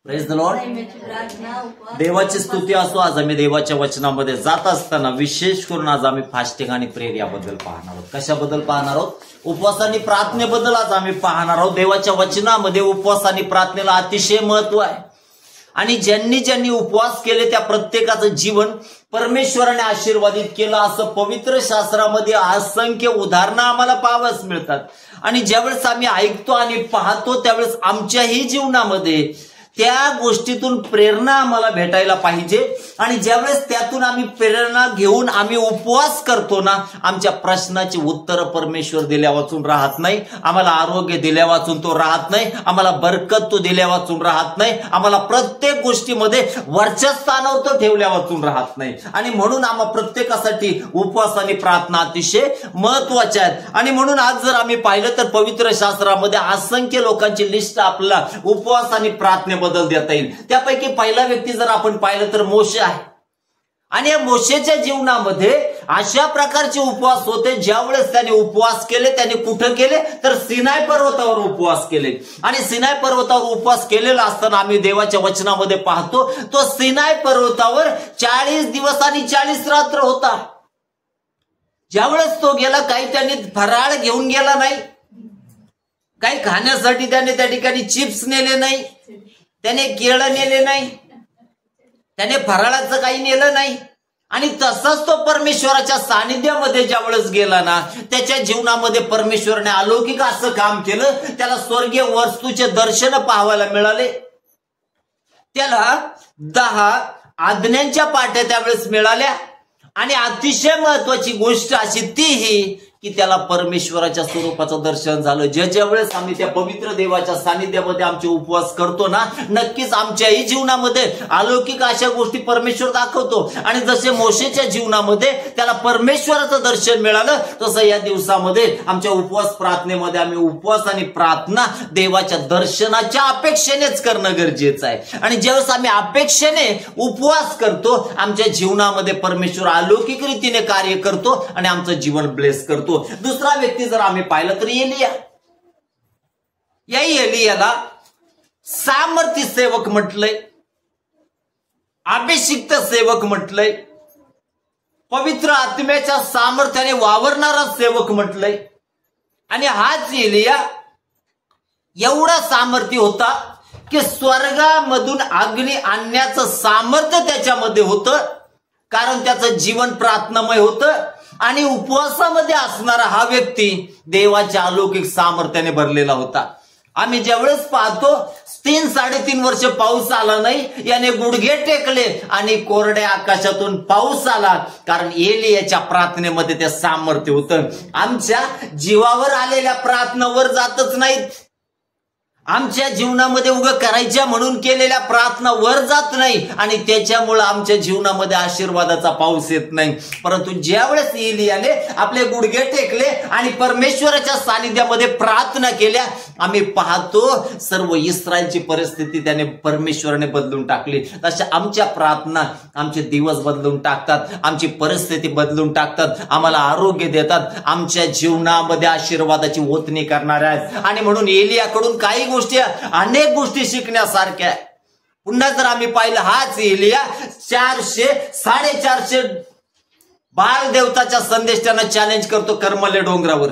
Praise the Lord. देवाची स्तुती असो. आज आम्ही देवाच्या वचनामध्ये जात असताना विशेष करून आज आम्ही फास्टिंग आणि प्रेयर याबद्दल पाहणार आहोत. कशाबद्दल पाहणार आहोत? उपवास आणि प्रार्थनेबद्दल आज आम्ही पाहणार आहोत. देवाच्या वचनामध्ये उपवास आणि प्रार्थनेला अतिशय महत्व आहे आणि ज्यांनी ज्यांनी उपवास केले त्या प्रत्येकाचं जीवन परमेश्वराने आशीर्वादित केलं असं पवित्र शास्त्रामध्ये असंख्य उदाहरणं आम्हाला पाहावयास मिळतात. आणि ज्यावेळेस आम्ही ऐकतो आणि पाहतो त्यावेळेस आमच्याही जीवनामध्ये त्या गोष्टीतून प्रेरणा आम्हाला भेटायला पाहिजे. आणि ज्यावेळेस त्यातून आम्ही प्रेरणा घेऊन आम्ही उपवास करतो ना, आमच्या प्रश्नाची उत्तरं परमेश्वर दिल्या वाचून राहत नाही. आम्हाला आरोग्य दिल्या वाचून तो राहत नाही. आम्हाला बरकत तो दिल्या वाचून राहत नाही. आम्हाला प्रत्येक गोष्टीमध्ये वरच्या स्थानावर तो ठेवल्या वाचून राहत नाही. आणि म्हणून आम्हा प्रत्येकासाठी उपवास आणि प्रार्थना अतिशय महत्वाच्या आहेत. आणि म्हणून आज जर आम्ही पाहिलं तर पवित्र शास्त्रामध्ये असंख्य लोकांची लिस्ट आपल्याला उपवास आणि प्रार्थने बदल देता येईल. त्यापैकी पहिला व्यक्ती जर आपण पाहिलं तर मोशे आहे. आणि या मोशेच्या जीवनामध्ये अशा प्रकारचे उपवास होते. ज्यावेळेस त्याने उपवास केले त्याने कुठं केले तर सिनाय पर्वतावर उपवास केले. आणि सिनाय पर्वतावर उपवास केलेला असताना आम्ही देवाच्या वचनामध्ये पाहतो तो सिनाय पर्वतावर 40 दिवस आणि 40 रात्र होता. ज्यावेळेस तो गेला काही त्यांनी फराळ घेऊन गेला नाही, काही खाण्यासाठी त्याने त्या ठिकाणी चिप्स नेले नाही, त्याने केळं नेले नाही, त्याने फराळाचं काही नेलं नाही. आणि तसंच तो परमेश्वराच्या सानिध्यामध्ये ज्यावेळेस गेला ना, त्याच्या जीवनामध्ये परमेश्वराने अलौकिक असं काम केलं. त्याला स्वर्गीय वस्तूचे दर्शन पाहायला मिळाले. त्याला 10 आज्ञांच्या पाट्या त्यावेळेस मिळाल्या. आणि अतिशय महत्वाची गोष्ट अशी तीही की त्याला परमेश्वराच्या स्वरूपाचं दर्शन झालं. ज्या वेळेस आम्ही त्या पवित्र देवाच्या सानिध्यामध्ये आमचे उपवास करतो ना, नक्कीच आमच्याही जीवनामध्ये अलौकिक अशा गोष्टी परमेश्वर दाखवतो. आणि जसे मोशेच्या जीवनामध्ये त्याला परमेश्वराचं दर्शन मिळालं, तसं या दिवसामध्ये आमच्या उपवास प्रार्थनेमध्ये आम्ही उपवास आणि प्रार्थना देवाच्या दर्शनाच्या अपेक्षेनेच करणं गरजेचं आहे. आणि ज्यावेळेस आम्ही अपेक्षेने उपवास करतो आमच्या जीवनामध्ये परमेश्वर अलौकिक रीतीने कार्य करतो आणि आमचं जीवन ब्लेस करतो. दुसरा व्यक्ती जर आम्ही पाहिलं तर एलिया. या एलियाला सामर्थ्य सेवक म्हटलंय, अभिषिक्त सेवक म्हटलंय, पवित्र आत्म्याच्या सामर्थ्याने वावरणारा सेवक म्हटलंय. आणि हाच एलिया एवढा सामर्थ्य होता की स्वर्गामधून अग्नी आणण्याचं सामर्थ्य त्याच्यामध्ये होतं, कारण त्याचं जीवन प्रार्थनामय होतं. आणि उपवासामध्ये असणारा हा व्यक्ती देवाच्या अलौकिक सामर्थ्याने भरलेला होता. आम्ही ज्यावेळेस पाहतो 3-3.5 वर्ष पाऊस आला नाही, याने गुडघे टेकले आणि कोरड्या आकाशातून पाऊस आला, कारण एलियाच्या प्रार्थनेमध्ये ते सामर्थ्य होतं. आमच्या जीवावर आलेल्या प्रार्थनावर जातच नाहीत. आमच्या जीवनामध्ये उगं करायच्या म्हणून केलेल्या प्रार्थना वर जात नाही आणि त्याच्यामुळे आमच्या जीवनामध्ये आशीर्वादाचा पाऊस येत नाही. परंतु ज्यावेळेस एलियाने आपले गुडघे टेकले आणि परमेश्वराच्या सानिध्यामध्ये प्रार्थना केल्या, आम्ही पाहतो सर्व इस्रायलची परिस्थिती त्याने परमेश्वराने बदलून टाकली. तशा आमच्या प्रार्थना आमचे दिवस बदलून टाकतात, आमची परिस्थिती बदलून टाकतात, आम्हाला आरोग्य देतात, आमच्या जीवनामध्ये आशीर्वादाची ओतणी करणाऱ्या आहेत. आणि म्हणून एलियाकडून काही गोष्टी अनेक गोष्टी शिकण्यासारख्या आहे. पुन्हा जर आम्ही पाहिलं हाच एलिया 400-450 बाळ देवताच्या संदेश त्यांना चॅलेंज करतो कर्मले डोंगरावर.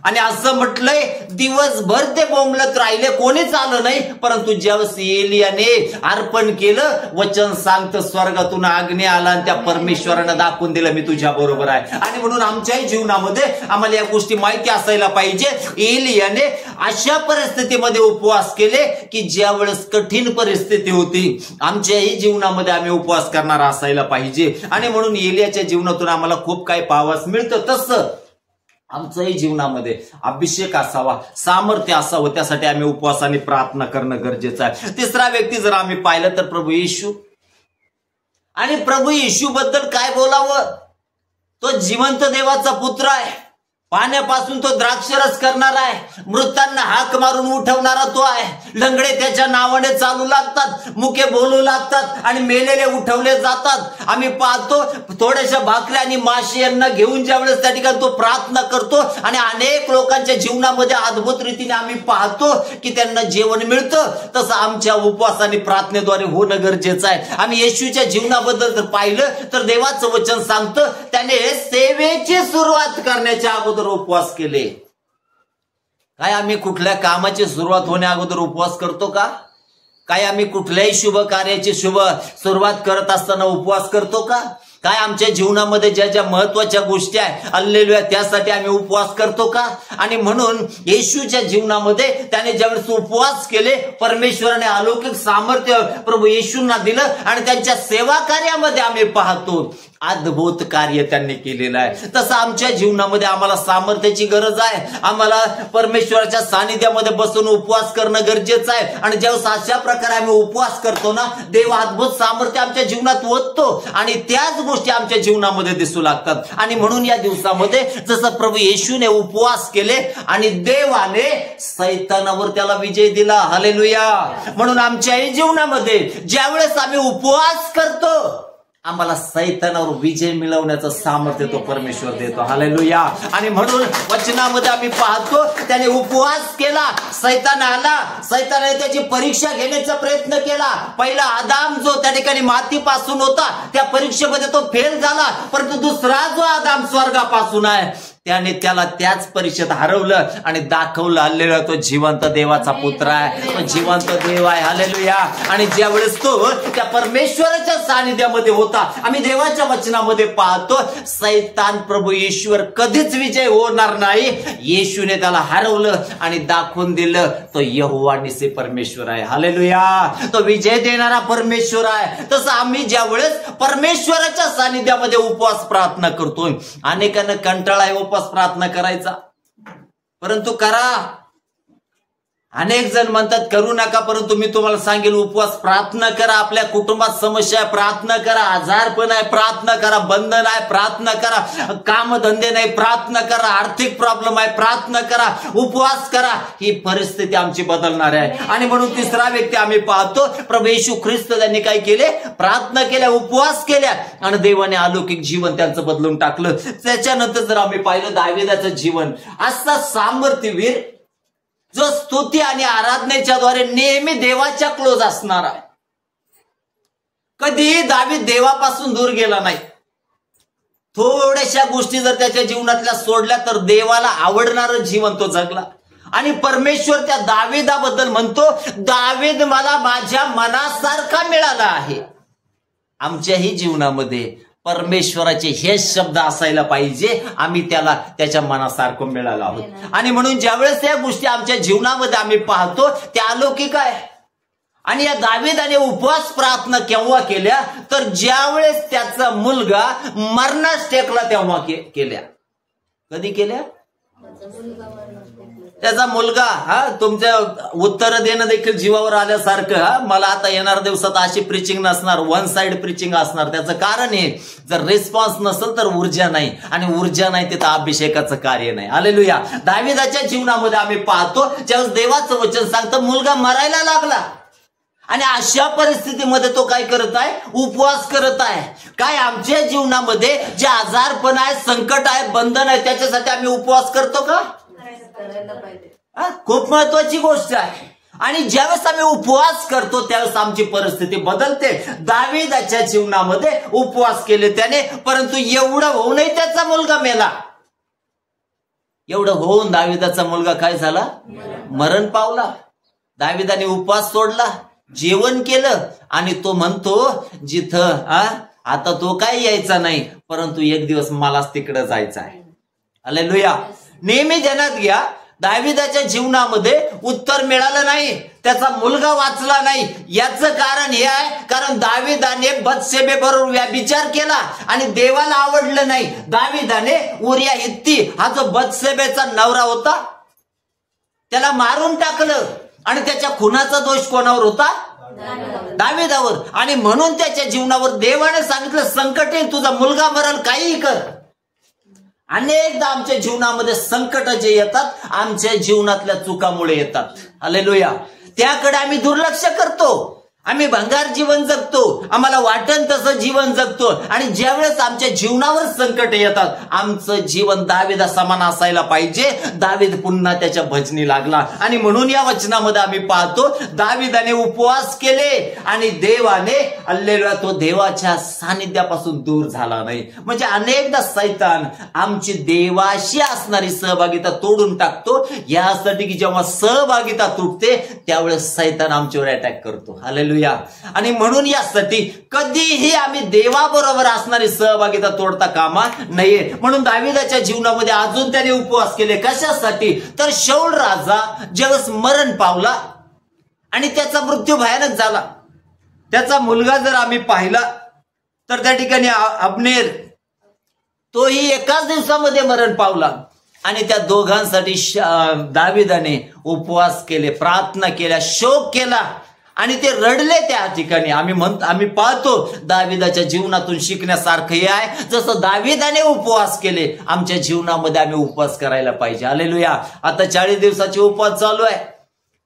आणि असं म्हटलंय दिवसभर ते बोंबलत राहिले, कोणीच आलं नाही. परंतु ज्यावेळेस एलियाने अर्पण केलं, वचन सांगतं स्वर्गातून अग्नी आला आणि त्या परमेश्वरानं दाखवून दिलं मी तुझ्या बरोबर आहे. आणि म्हणून आमच्याही जीवनामध्ये आम्हाला या गोष्टी माहिती असायला पाहिजे. एलियाने अशा परिस्थितीमध्ये उपवास केले की ज्यावेळेस कठीण परिस्थिती होती, आमच्याही जीवनामध्ये आम्ही उपवास करणारा असायला पाहिजे. आणि म्हणून एलियाच्या जीवनातून आम्हाला खूप काही पाहावयास मिळतं. तसं आमच्याही जीवनामध्ये अभिषेक असावा, सामर्थ्य असावं, त्यासाठी आम्ही उपवास आणि प्रार्थना करणं गरजेचं आहे. तिसरा व्यक्ती जर आम्ही पाहिलं तर प्रभू येशू. आणि प्रभू येशू बद्दल काय बोलावं? तो जिवंत देवाचा पुत्र आहे. पाण्यापासून तो द्राक्षरस करणारा आहे, मृतांना हाक मारून उठवणारा तो आहे. लंगडे त्याच्या नावाने चालू लागतात, मुके बोलू लागतात आणि मेलेले उठवले जातात. आम्ही पाहतो थोड्याशा भाकऱ्या आणि माशी यांना घेऊन ज्यावेळेस त्या ठिकाणी तो प्रार्थना करतो आणि अनेक लोकांच्या जीवनामध्ये अद्भुत रीतीने आम्ही पाहतो की त्यांना जेवण मिळतं. तसं आमच्या उपवास आणि प्रार्थनेद्वारे होणं गरजेचं आहे. आम्ही येशूच्या जीवनाबद्दल जर पाहिलं तर देवाचं वचन सांगतं त्याने सेवेची सुरुवात करण्याच्या अगोदर उपवास केले. काय आम्ही कुठल्या कामाची सुरुवात होण्या अगोदर उपवास करतो का? काय आम्ही कुठल्याही शुभ कार्याची शुभ सुरुवात करत असताना उपवास करतो का? काय आमच्या जीवनामध्ये ज्या ज्या महत्वाच्या गोष्टी आहे हल्लेलुया त्यासाठी आम्ही उपवास करतो का? आणि म्हणून येशूच्या जीवनामध्ये त्याने ज्यावेळेस उपवास केले परमेश्वराने अलौकिक सामर्थ्य प्रभू येशूंना दिलं आणि त्यांच्या सेवा कार्यामध्ये आम्ही पाहतो अद्भुत कार्य त्यांनी केलेलं आहे. तसं आमच्या जीवनामध्ये आम्हाला सामर्थ्याची गरज आहे. आम्हाला परमेश्वराच्या सानिध्यामध्ये बसून उपवास करणं गरजेचं आहे. आणि ज्यावेळेस अशा प्रकारे आम्ही उपवास करतो ना देव अद्भुत सामर्थ्य आमच्या जीवनात ओततो आणि त्याच गोष्टी आमच्या जीवनामध्ये दिसू लागतात. आणि म्हणून या दिवसामध्ये जसं प्रभू येशूने उपवास केले आणि देवाने सैतानावर त्याला विजय दिला. हालेलुया. म्हणून आमच्याही जीवनामध्ये ज्यावेळेस आम्ही उपवास करतो आम्हाला सैतानावर विजय मिळवण्याचं सामर्थ्य तो परमेश्वर देतो. हालेलुया. आणि म्हणून वचनामध्ये आम्ही पाहतो त्याने उपवास केला, सैतान आला, सैतानाने त्याची परीक्षा घेण्याचा प्रयत्न केला. पहिला आदाम जो त्या ठिकाणी मातीपासून होता त्या परीक्षेमध्ये तो फेल झाला, परंतु दुसरा जो आदाम स्वर्गापासून आहे त्याने त्याला त्याच परीक्षेत हरवलं आणि दाखवलं हल्लेलुया तो जिवंत देवाचा पुत्र आहे, तो जिवंत देव आहे. हालेलुया. आणि ज्यावेळेस तो त्या परमेश्वराच्या सानिध्यामध्ये होता आम्ही देवाच्या वचनामध्ये पाहतो सैतान प्रभू ईश्वर कधीच विजय होणार नाही. येशूने त्याला हरवलं आणि दाखवून दिलं तो यहोवा निसी परमेश्वर आहे. हालेलुया. तो विजय देणारा परमेश्वर आहे. तसं आम्ही ज्यावेळेस परमेश्वराच्या सानिध्यामध्ये उपवास प्रार्थना करतो अनेकांना कंटाळा आहे उपवास प्रार्थना करायचा, परंतु करा. अनेक जण म्हणतात करू नका, परंतु मी तुम्हाला सांगेल उपवास प्रार्थना करा. आपल्या कुटुंबात समस्या आहे प्रार्थना करा, आजारपण आहे प्रार्थना करा, बंधन आहे प्रार्थना करा, कामधंदे नाही प्रार्थना करा, आर्थिक प्रॉब्लेम आहे प्रार्थना करा, उपवास करा. ही परिस्थिती आमची बदलणार आहे. आणि म्हणून तिसरा व्यक्ती आम्ही पाहतो प्रभू येशू ख्रिस्त त्यांनी काय केले? प्रार्थना केल्या, उपवास केल्या आणि देवाने अलौकिक जीवन त्यांचं बदलून टाकलं. त्याच्यानंतर जर आम्ही पाहिलं दाविदाचं जीवन असा सामर्थ्यवीर जो स्तुती आणि आराधनेच्या द्वारे नेहमी देवाच्या क्लोज असणार आहे. कधीही दावीद देवापासून दूर गेला नाही. थोड्याशा गोष्टी जर त्याच्या जीवनातल्या सोडल्या तर देवाला आवडणारं जीवन तो जगला. आणि परमेश्वर त्या दाविदाबद्दल म्हणतो दावीद मला माझ्या मनासारखा मिळाला आहे. आमच्याही जीवनामध्ये परमेश्वराचे हे शब्द असायला पाहिजे आम्ही त्याला त्याच्या मनासारखं मिळालो आहोत. आणि म्हणून ज्यावेळेस त्या गोष्टी आमच्या जीवनामध्ये आम्ही पाहतो त्या अलौकिक आहे. आणि या दाविदाने उपवास प्रार्थना केव्हा केल्या तर ज्यावेळेस त्याचा मुलगा मरणास टेकला तेव्हा केल्या. कधी केल्या? त्याचा मुलगा तुमच्या उत्तर देणं देखील जीवावर आल्यासारखं. मला आता येणाऱ्या दिवसात अशी प्रिचिंग नसणार, वन साइड प्रिचिंग असणार. त्याचं कारण आहे जर रिस्पॉन्स नसेल तर ऊर्जा नाही, आणि ऊर्जा नाही तिथं अभिषेकाचं कार्य नाही. हालेलुया. दाविदाच्या जीवनामध्ये आम्ही पाहतो ज्यावेळेस देवाचं वचन सांगतं मुलगा मरायला लागला आणि अशा परिस्थितीमध्ये तो काय करत आहे? उपवास करत आहे. काय आमच्या जीवनामध्ये जे आजारपण आहे, संकट आहे, बंधन आहे त्याच्यासाठी आम्ही उपवास करतो का? खूप महत्वाची गोष्ट आहे. आणि ज्यावेळेस आम्ही उपवास करतो त्यावेळेस आमची परिस्थिती बदलते. दाविदाच्या जीवनामध्ये उपवास केले त्याने, परंतु एवढं होऊनही त्याचा मुलगा मेला. एवढं होऊन दाविदाचा मुलगा काय झाला? मरण पावला. दाविदाने उपवास सोडला, जेवण केलं आणि तो म्हणतो जिथं आता तो काय यायचा नाही, परंतु एक दिवस मलाच तिकडे जायचं आहे. हालेलुया. नेहमी ध्यानात घ्या दाविदाच्या जीवनामध्ये उत्तर मिळालं नाही, त्याचा मुलगा वाचला नाही. याचं कारण हे आहे कारण दाविदाने बत्शेबेबरोबर व्यभिचार केला आणि देवाला आवडलं नाही. दाविदाने उरिया हित्ती हा जो बत्शेबेचा नवरा होता त्याला मारून टाकलं आणि त्याच्या खुनाचा दोष कोणावर होता? दाविदावर. आणि म्हणून त्याच्या जीवनावर देवाने सांगितलं संकट येईल, तुझा मुलगा मरल, काहीही कर. अनेकदा आमच्या जीवनामध्ये संकट जे येतात आमच्या जीवनातल्या चुकामुळे येतात. हालेलुया. त्याकडे आम्ही दुर्लक्ष करतो. आम्ही भंगार जीवन जगतो, आम्हाला वाटन तसं जीवन जगतो. आणि ज्यावेळेस आमच्या जीवनावर संकट येतात आमचं जीवन दावीदा समान असायला पाहिजे. दावीद पुन्हा त्याच्या भजनी लागला. आणि म्हणून या वचनामध्ये आम्ही पाहतो दावीदाने उपवास केले आणि देवाने हल्लेलुया तो देवाच्या सानिध्यापासून दूर झाला नाही. म्हणजे अनेकदा सैतान आमची देवाशी असणारी सहभागिता तोडून टाकतो. यासाठी की जेव्हा सहभागिता तुटते त्यावेळेस सैतान आमच्यावर अटॅक करतो. हालेलुया. आणि म्हणून यासाठी कधीही आम्ही देवाबरोबर असणारी सहभागिता तोडता कामा नये. म्हणून दावीदाच्या जीवनामध्ये अजून त्याने उपवास केले. कशासाठी? तर शाऊल राजा ज्यावेळेस मरण पावला आणि त्याचा मृत्यू भयानक झाला. त्याचा मुलगा जर आम्ही पाहिला तर त्या ठिकाणी अब्नेर तोही एकाच दिवसामध्ये मरण पावला. आणि त्या दोघांसाठी दावीदाने उपवास केले, प्रार्थना केल्या, शोक केला आणि ते रडले. त्या ठिकाणी आम्ही पाहतो दावीदाच्या जीवनातून शिकण्यासारखं हे आहे. जसं दावीदाने उपवास केले आमच्या जीवनामध्ये आम्ही उपवास करायला पाहिजे. हालेलुया. आता 40 दिवसाचे उपवास चालू आहे.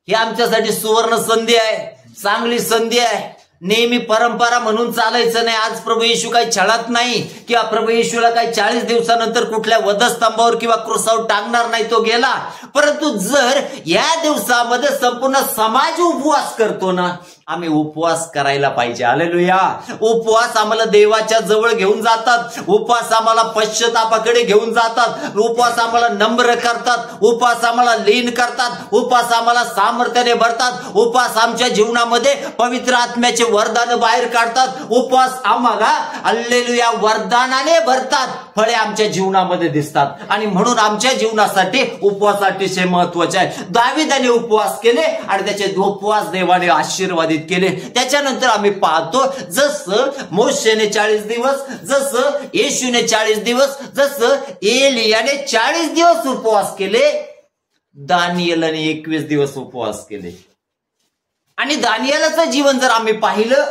ही आमच्यासाठी सुवर्ण संधी आहे, चांगली संधी आहे. नेहमी परंपरा म्हणून चालायचं नाही. आज प्रभू येशू काही छळत नाही किंवा प्रभू येशूला काही 40 दिवसानंतर कुठल्या वधस्तंभावर किंवा क्रूसावर टांगणार नाही, तो गेला. परंतु जर या दिवसामध्ये संपूर्ण समाज उपवास करतो ना, आम्ही उपवास करायला पाहिजे. हालेलुया. उपवास आम्हाला देवाच्या जवळ घेऊन जातात. उपवास आम्हाला पश्चातापाकडे घेऊन जातात. उपवास आम्हाला नम्र करतात. उपवास आम्हाला लीन करतात. उपवास आम्हाला सामर्थ्याने भरतात. उपवास आमच्या जीवनामध्ये पवित्र आत्म्याचे वरदान बाहेर काढतात. उपवास आम्हाला हालेलुया वरदानाने भरतात. फळे आमच्या जीवनामध्ये दिसतात. आणि म्हणून आमच्या जीवनासाठी उपवास अतिशय महत्वाचे आहे. दावीदाने उपवास केले आणि त्याचे उपवास देवाने आशीर्वादित केले. त्याच्यानंतर आम्ही पाहतो जसं मोशेने 40 दिवस, जसं येशूने 40 दिवस, जसं एलियाने 40 दिवस उपवास केले, दानिएलाने 21 दिवस उपवास केले. आणि दानिएलाचं जीवन जर आम्ही पाहिलं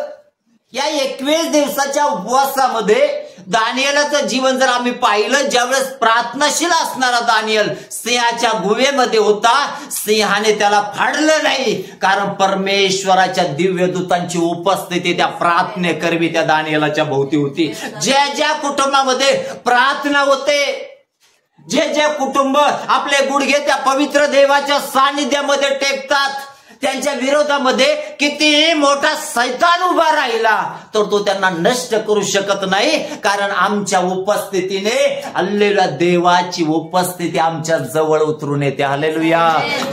या 21 दिवसाच्या उपवासामध्ये दानिएलाचं जीवन जर आम्ही पाहिलं, ज्यावेळेस प्रार्थनाशील असणारा दानिएल सिंहाच्या गुहेमध्ये होता, सिंहाने त्याला फाडलं नाही. कारण परमेश्वराच्या दिव्य दूतांची उपस्थिती त्या प्रार्थनेकरवी त्या दानिएलाच्या भोवती होती. ज्या कुटुंबामध्ये प्रार्थना होते, जे कुटुंब आपले गुडघे त्या पवित्र देवाच्या सानिध्यामध्ये टेकतात, त्यांच्या विरोधामध्ये कितीही मोठा सैतान उभा राहिला तर तो त्यांना नष्ट करू शकत नाही. कारण आमच्या उपस्थितीने हल्लेलुया देवाची उपस्थिती आमच्या जवळ उतरून येते. हालेलुया.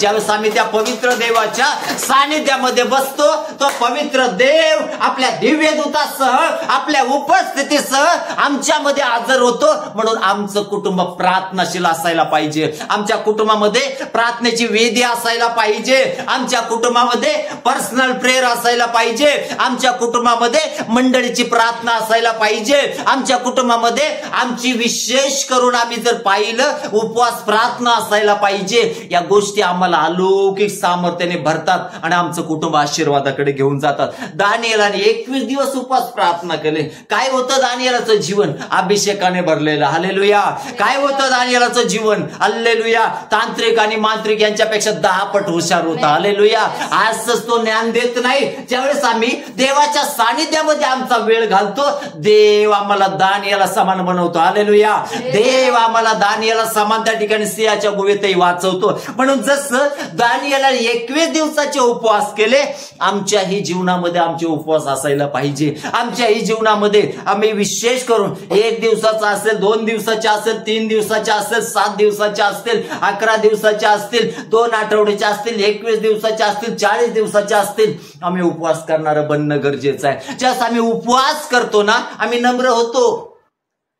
ज्यावेळेस आम्ही त्या पवित्र देवाच्या सानिध्यामध्ये बसतो तो पवित्र देव आपल्या दिव्य दूतासह आपल्या उपस्थितीसह आमच्यामध्ये हजर होतो. म्हणून आमचं कुटुंब प्रार्थनाशील असायला पाहिजे. आमच्या कुटुंबामध्ये प्रार्थनेची वेदी असायला पाहिजे. आमच्या कुटुंबामध्ये पर्सनल प्रेयर असायला पाहिजे. आमच्या कुटुंबामध्ये मंडळीची प्रार्थना असायला पाहिजे. आमच्या कुटुंबामध्ये आमची विशेष करून आम्ही जर पाहिलं उपवास प्रार्थना असायला पाहिजे. या गोष्टी आम्हाला अलौकिक सामर्थ्याने भरतात आणि आमचं कुटुंब आशीर्वादाकडे घेऊन जातात. दानिएलाने 21 दिवस उपवास प्रार्थना केले. काय होतं दानिएलाचं जीवन? अभिषेकाने भरलेलं. हालेलुया. काय होतं दानिएलाचं जीवन? हालेलुया. तांत्रिक आणि मांत्रिक यांच्यापेक्षा 10 पट हुशार होता. हालेलुया. आजच तो ज्ञान देत नाही. ज्यावेळेस आम्ही देवाच्या सानिध्यामध्ये आमचा वेळ घालतो, देव आम्हाला दानिएला समान बनवतो. हालेलुया. देव आम्हाला दानिएला समान त्या ठिकाणी सिंहाच्या गुहेतही वाचवतो. म्हणून जसं दानिएला 21 दिवसाचे उपवास केले, आमच्याही जीवनामध्ये आमचे उपवास असायला पाहिजे. आमच्याही जीवनामध्ये आम्ही विशेष करून 1 दिवसाचा असेल, 2 दिवसाचा असेल, 3 दिवसाच्या असेल, 7 दिवसाच्या असतील, 11 दिवसाच्या असतील, 2 आठवड्याच्या असतील, 21 दिवसाच्या असतील, 40 दिवसाच्या असतील, आम्ही उपवास करणारं बनणं गरजेचं आहे. ज्यास आम्ही उपवास करतो ना, आम्ही नम्र होतो.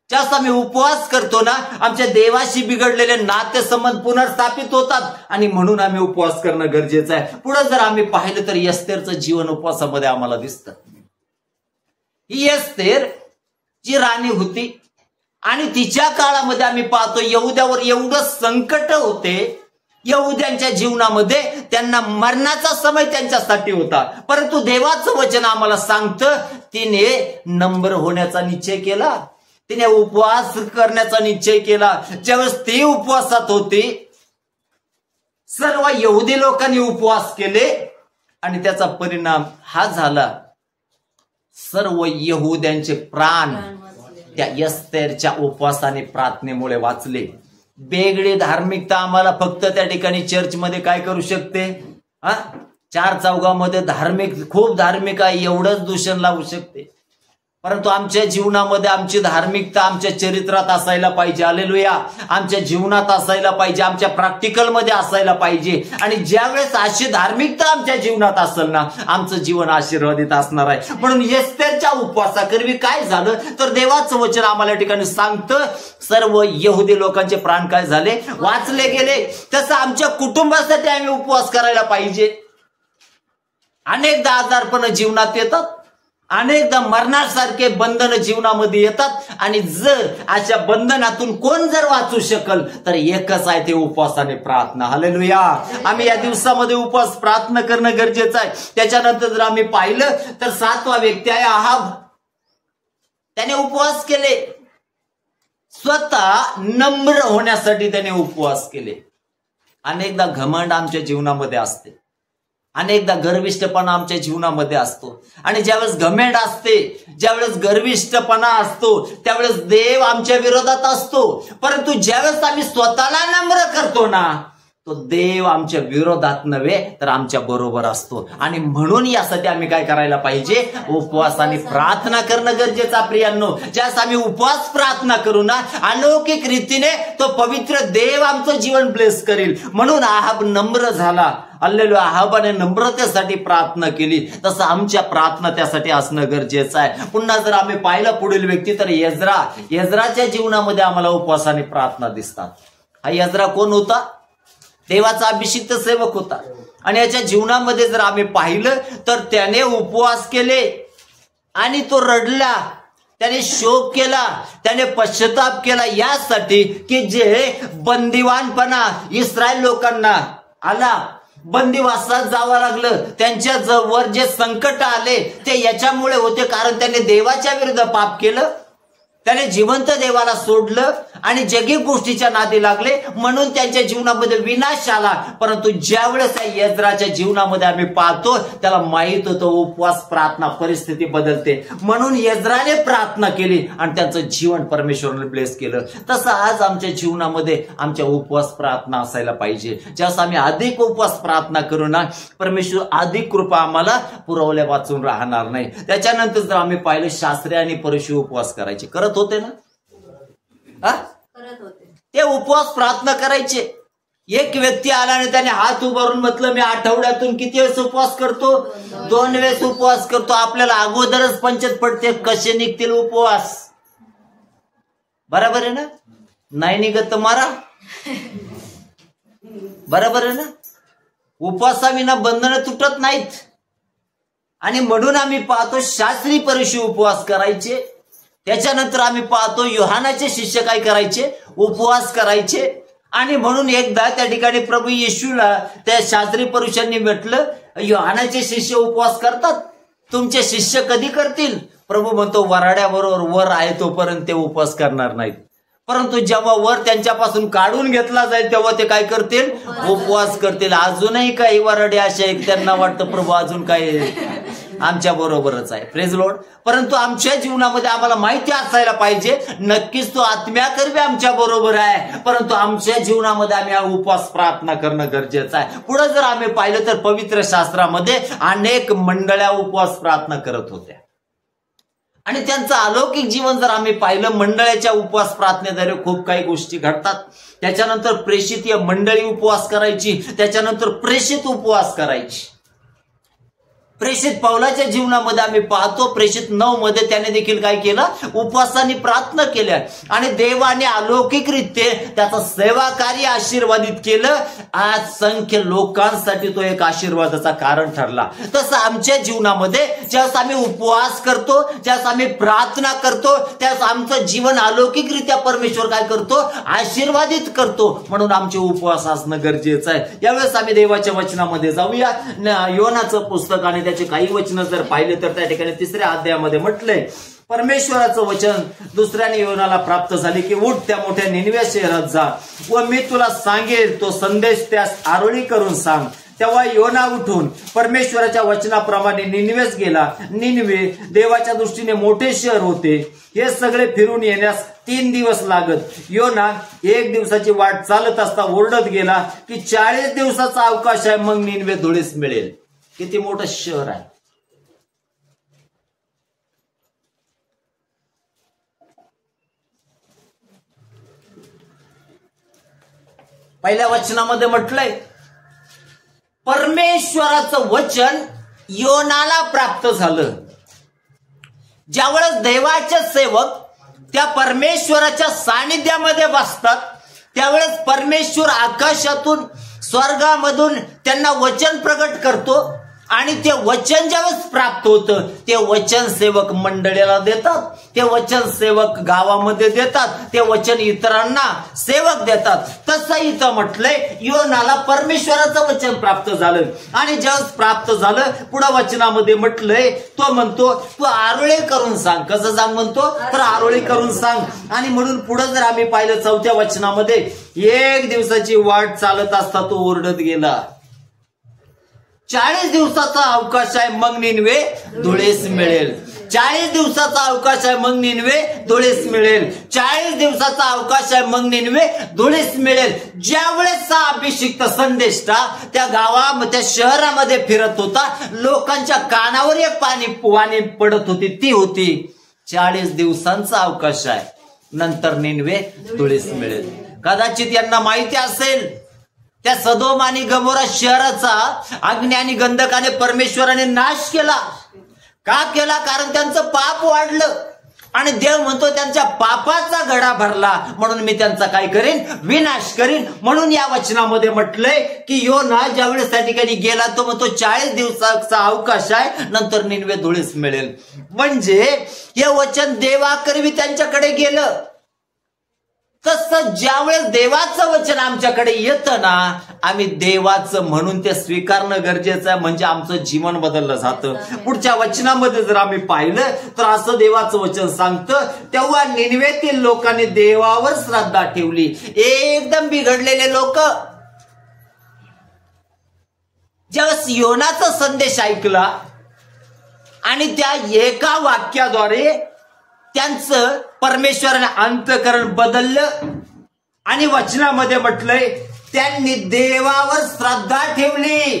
ज्यास आम्ही उपवास करतो ना, आमच्या देवाशी बिघडलेले नातेसंबंध पुनर्स्थापित होतात. आणि म्हणून आम्ही उपवास करणं गरजेचं आहे. पुढे जर आम्ही पाहिलं तर एस्थेरचं जीवन उपवासामध्ये आम्हाला दिसतं. ही एस्थेर जी राणी होती आणि तिच्या काळामध्ये आम्ही पाहतो यहुद्यावर एवढं संकट होते, यहुद्यांच्या जीवनामध्ये त्यांना मरणाचा समय त्यांच्यासाठी होता. परंतु देवाचं वचन आम्हाला सांगतं तिने नम्र होण्याचा निश्चय केला. तिने उपवास करण्याचा निश्चय केला. ज्यावेळेस ते उपवासात होते, सर्व यहुदी लोकांनी उपवास केले आणि त्याचा परिणाम हा झाला, सर्व यहुद्यांचे प्राण त्या एस्थेरच्या उपवासाने प्रार्थनेमुळे वाचले. वेगळी धार्मिकता आम्हाला फक्त त्या ठिकाणी चर्चमध्ये काय करू शकते, चार चौघामध्ये खूप धार्मिक आहे एवढंच दूषण लावू शकते. परंतु आमच्या जीवनामध्ये आमची धार्मिकता आमच्या चरित्रात असायला पाहिजे. हालेलुया. आमच्या जीवनात असायला पाहिजे, आमच्या प्रॅक्टिकलमध्ये असायला पाहिजे. आणि ज्यावेळेस अशी धार्मिकता आमच्या जीवनात असेल ना, आमचं जीवन आशीर्वादित असणार आहे. म्हणून एस्थेरच्या उपवासाकरवी काय झालं तर देवाचं वचन आम्हाला या ठिकाणी सांगतं, सर्व यहुदी लोकांचे प्राण काय झाले, वाचले गेले. तसं आमच्या कुटुंबासाठी आम्ही उपवास करायला पाहिजे. अनेकदा आजारपण जीवनात येतात, अनेकदा मरणासारखे बंधन जीवनामध्ये येतात. आणि जर अशा बंधनातून कोण जर वाचू शकल तर एकच आहे, ते उपवासाने प्रार्थना. हालेलुया. आम्ही या दिवसामध्ये उपवास प्रार्थना करणं गरजेचं आहे. त्याच्यानंतर जर आम्ही पाहिलं तर 7वा व्यक्ती आहे अहाब. त्याने उपवास केले, स्वतः नम्र होण्यासाठी त्याने उपवास केले. अनेकदा घमंड आमच्या जीवनामध्ये असते, अनेकदा गर्विष्ठपणा आमच्या जीवनामध्ये असतो. आणि ज्यावेळेस घमेंड असते, ज्यावेळेस गर्विष्ठपणा असतो, त्यावेळेस देव आमच्या विरोधात असतो. परंतु ज्यावेळेस आम्ही स्वतःला नम्र करतो ना, तो देव आमच्या विरोधात नव्हे तर आमच्या बरोबर असतो. आणि म्हणून यासाठी आम्ही काय करायला पाहिजे, उपवास आणि प्रार्थना करणं गरजेचं. प्रियांनो, ज्यास आम्ही उपवास प्रार्थना करू ना, अलौकिक रीतीने तो पवित्र देव आमचं जीवन ब्लेस करेल. म्हणून अहाब नम्र झाला. हल्लेलुया. अहाबाने नम्रतेसाठी प्रार्थना केली. तसं आमच्या प्रार्थना त्यासाठी असणं गरजेचं आहे. पुन्हा जर आम्ही पाहिलं पुढील व्यक्ती तर यज्राच्या जीवनामध्ये आम्हाला उपवास आणि प्रार्थना दिसतात. हा यज्रा कोण होता? देवाचा अभिषिक्त सेवक होता. आणि याच्या जीवनामध्ये जर आम्ही पाहिलं तर त्याने उपवास केले आणि तो रडला, त्याने शोक केला, त्याने पश्चाताप केला, यासाठी की जे बंदिवानपणा इस्रायल लोकांना आला, बंदिवासात जावं लागलं, त्यांच्या वर जे संकट आले ते याच्यामुळे होते, कारण त्याने देवाच्या विरुद्ध पाप केलं, त्याने जिवंत देवाला सोडलं आणि जगी गोष्टीच्या नादी लागले. म्हणून त्यांच्या जीवनामध्ये विनाश आला. परंतु ज्यावेळेस यज्राच्या जीवनामध्ये आम्ही पाहतो, त्याला माहित होतं उपवास प्रार्थना परिस्थिती बदलते. म्हणून यज्राने प्रार्थना केली आणि त्यांचं जीवन परमेश्वराने ब्लेस केलं. तसं आज आमच्या जीवनामध्ये आमच्या उपवास प्रार्थना असायला पाहिजे. ज्यास आम्ही अधिक उपवास प्रार्थना करू ना, परमेश्वर अधिक कृपा आम्हाला पुरवल्या वाचून राहणार नाही. त्याच्यानंतर जर आम्ही पाहिलं, शास्त्री आणि परीक्षी उपवास करायचे, करत होते ना, करत होते. ते उपवास प्रार्थना करायचे. एक व्यक्ती आला आणि त्याने हात उभारून म्हटलं, मी आठवड्यातून किती वेळेस उपवास करतो? 2 वेळेस उपवास करतो. आपल्याला अगोदरच पंचायत पडते कसे निघतील उपवास. बरोबर आहे ना? नाही निघत तर मारा. बरोबर आहे ना? उपवासाविना बंधनं तुटत नाहीत. आणि म्हणून आम्ही पाहतो शास्त्री परीक्षी उपवास करायचे. त्याच्यानंतर आम्ही पाहतो योहानाचे शिष्य काय करायचे? उपवास करायचे. आणि म्हणून एकदा त्या ठिकाणी प्रभू येशूला त्या शास्त्री पुरुषांनी म्हटलं, योहानाचे शिष्य उपवास करतात, तुमचे शिष्य कधी करतील? प्रभू म्हणतो, वराड्याबरोबर वर आहे तोपर्यंत ते उपवास करणार नाहीत. परंतु जेव्हा वर त्यांच्यापासून काढून घेतला जाईल तेव्हा ते काय करतील? उपवास करतील. अजूनही काही वराडे असे आहेत, त्यांना वाटतं प्रभू अजून काय आमच्या बरोबरच आहे. Praise Lord. परंतु आमच्या जीवनामध्ये आम्हाला माहिती असायला पाहिजे, नक्कीच तो आत्म्याकरवी आमच्या बरोबर आहे, परंतु आमच्या जीवनामध्ये आम्ही हा उपवास प्रार्थना करणं गरजेचं आहे. पुढे जर आम्ही पाहिलं तर पवित्र शास्त्रामध्ये अनेक मंडळ्या उपवास प्रार्थना करत होत्या आणि त्यांचं अलौकिक जीवन जर आम्ही पाहिलं, मंडळाच्या उपवास प्रार्थनेद्वारे खूप काही गोष्टी घडतात. त्याच्यानंतर प्रेषित मंडळी उपवास करायची, त्याच्यानंतर प्रेषित उपवास करायची. प्रेषित पौलाच्या जीवनामध्ये आम्ही पाहतो, प्रेषित 9 मध्ये त्याने देखील काय केलं? उपवासाने प्रार्थना केल्या आणि देवाने अलौकिकरित्या त्याचं सेवा कार्य आशीर्वादित केलं. आज संख्य लोकांसाठी तो एक आशीर्वादाचा कारण ठरला. तसं आमच्या जीवनामध्ये ज्यावेळेस आम्ही उपवास करतो, ज्यावेळेस आम्ही प्रार्थना करतो, त्यावेळेस आमचं जीवन अलौकिकरित्या परमेश्वर काय करतो? आशीर्वादित करतो. म्हणून आमचे उपवास असणं गरजेचं आहे. यावेळेस आम्ही देवाच्या वचनामध्ये जाऊया. योनाचं पुस्तक आणि त्याचे काही वचन जर पाहिले तर त्या ठिकाणी 3ऱ्या अध्यायामध्ये म्हटलंय परमेश्वराचं वचन दुसऱ्याने योनाला प्राप्त झाले की उठ त्या मोठ्या निनवे शहरात जा व मी तुला सांगेल तो संदेश त्यास आरोळी करून सांग. तेव्हा योना उठून परमेश्वराच्या वचनाप्रमाणे निनवेस गेला. निनवे देवाच्या दृष्टीने मोठे शहर होते. हे सगळे फिरून येण्यास 3 दिवस लागत. योना 1 दिवसाची वाट चालत असता ओरडत गेला की 40 दिवसाचा अवकाश आहे, मग निनवे धुळीस मिळेल. किती मोठं शहर आहे. पहिल्या वचनामध्ये म्हटलंय परमेश्वराचं वचन योनाला प्राप्त झालं. ज्यावेळेस देवाचे सेवक त्या परमेश्वराच्या सानिध्यामध्ये बसतात त्यावेळेस परमेश्वर आकाशातून स्वर्गामधून त्यांना वचन प्रकट करतो आणि ते वचन ज्यावेळेस प्राप्त होतं ते वचन सेवक मंडळीला देतात, ते वचन सेवक गावामध्ये देतात, ते वचन इतरांना सेवक देतात. तसं इथं म्हटलंय योनाला परमेश्वराचं वचन प्राप्त झालं आणि ज्यावेळेस प्राप्त झालं पुढे वचनामध्ये म्हटलंय तो म्हणतो तू आरोळे करून सांग. कसं सांग म्हणतो तर आरोळे करून सांग. आणि म्हणून पुढे जर आम्ही पाहिलं 4थ्या वचनामध्ये 1 दिवसाची वाट चालत असता तो ओरडत गेला. 40 दिवसाचा अवकाश आहे मग निनवे धुळीस मिळेल. 40 दिवसाचा अवकाश आहे मग निनवे धुळीस मिळेल. 40 दिवसाचा अवकाश आहे मग निनवे धुळीस मिळेल. ज्यावेळेस हा अभिषिक्त संदेश त्या त्या शहरामध्ये फिरत होता लोकांच्या कानावर एक वाणी पडत होती ती होती 40 दिवसांचा अवकाश आहे नंतर निनवे धुळीस मिळेल. कदाचित यांना माहिती असेल त्या सदोम आणि गमोरा शहराचा अग्नी आणि गंधकाने परमेश्वराने नाश केला. का केला? कारण त्यांचं पाप वाढलं आणि देव म्हणतो त्यांच्या पापाचा घडा भरला म्हणून मी त्यांचा काय करीन विनाश करीन. म्हणून या वचनामध्ये म्हटलंय की योना ज्यावेळेस त्या ठिकाणी गेला तो म्हणतो 40 दिवसाचा अवकाश आहे नंतर निनवे धुळीस मिळेल. म्हणजे हे वचन देवाकरवी त्यांच्याकडे गेलं. तसं ज्यावेळेस देवाचं वचन आमच्याकडे येतं ना आम्ही देवाचं म्हणून ते स्वीकारणं गरजेचं आहे म्हणजे आमचं जीवन बदललं जातं. पुढच्या वचनामध्ये जर आम्ही पाहिलं तर असं देवाचं वचन सांगतं तेव्हा निनवेतील लोकांनी देवावर श्रद्धा ठेवली. एकदम बिघडलेले लोक ज्यावेळेस योनाचा संदेश ऐकला आणि त्या एका वाक्याद्वारे त्यांचं परमेश्वराने अंतःकरण बदललं आणि वचनामध्ये म्हटलंय त्यांनी देवावर श्रद्धा ठेवली.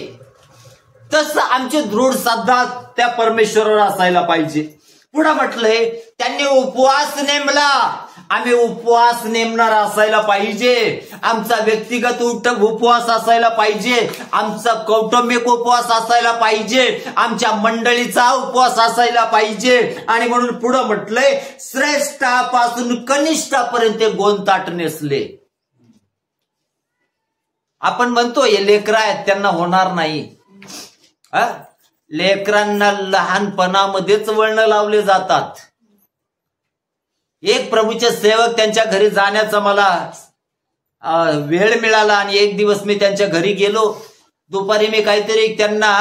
तसं आमची दृढ श्रद्धा त्या परमेश्वरावर असायला पाहिजे. पुढे म्हटलंय त्यांनी उपवास नेमला. आम्ही उपवास नेमणारा असायला पाहिजे. आमचा व्यक्तिगत उपवास असायला पाहिजे. आमचा कौटुंबिक उपवास असायला पाहिजे. आमच्या मंडळीचा उपवास असायला पाहिजे. आणि म्हणून पुढे म्हटलंय श्रेष्ठापासून कनिष्ठापर्यंत गोंताट नेसले. आपण म्हणतो हे लेकरं आहेत त्यांना होणार नाही. लेकरांना लहानपणामध्येच वळण लावले जातात. एक प्रभूचे सेवक त्यांच्या घरी जाण्याचा मला वेळ मिळाला आणि एक दिवस मी त्यांच्या घरी गेलो. दुपारी मी काहीतरी त्यांना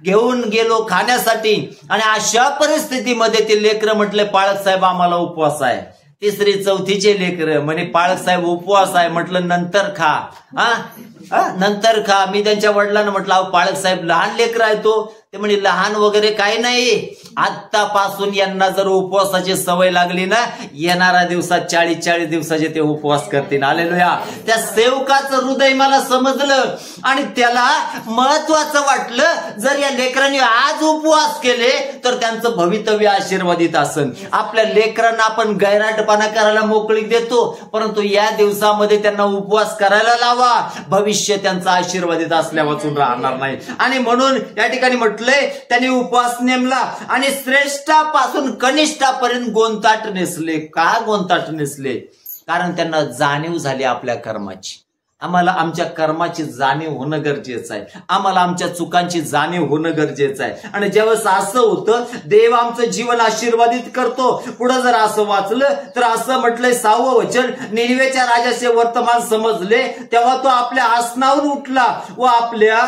घेऊन गेलो खाण्यासाठी आणि अशा परिस्थितीमध्ये ते लेकरं म्हटले पाळक साहेब आम्हाला उपवास आहे. 3री 4थीचे लेकरं म्हणे पाळक साहेब उपवास आहे. म्हटलं नंतर खा. नंतर खा. मी त्यांच्या वडिलांना म्हटलं अहो पाळक साहेब लहान लेकरं आहे तो. ते म्हणे लहान वगैरे काही नाही. आतापासून यांना जर उपवासाची सवय लागली ना येणाऱ्या दिवसात 40 दिवसाचे ते उपवास करतील. हालेलुया. त्या सेवकाचं हृदय मला समजलं आणि त्याला महत्वाचं वाटलं जर या लेकरांनी आज उपवास केले तर त्यांचं भवितव्य आशीर्वादित असेल. आपल्या लेकरांना आपण गैराटपणा करायला मोकळीक देतो परंतु या दिवसामध्ये त्यांना उपवास करायला लावा. भविष्य त्यांचं आशीर्वादित असल्या वाचून राहणार नाही. आणि म्हणून या ठिकाणी म्हटलं त्यांनी उपवास नेमला आणि श्रेष्ठापासून कनिष्ठापर्यंत गोंताट नेसले. का गोंताट नेसले? कारण त्यांना जाणीव झाली आपल्या कर्माची. आम्हाला आमच्या कर्माची जाणीव होणं गरजेचं आहे. आम्हाला आमच्या चुकांची जाणीव होणं गरजेचं आहे. आणि जेव्हा असं होतं देव आमचं जीवन आशीर्वादित करतो. पुढे जर असं वाचलं तर असं म्हटलंय 6वं वचन निनवेच्या राजाचे वर्तमान समजले तेव्हा तो आपल्या आसनावरून उठला व आपल्या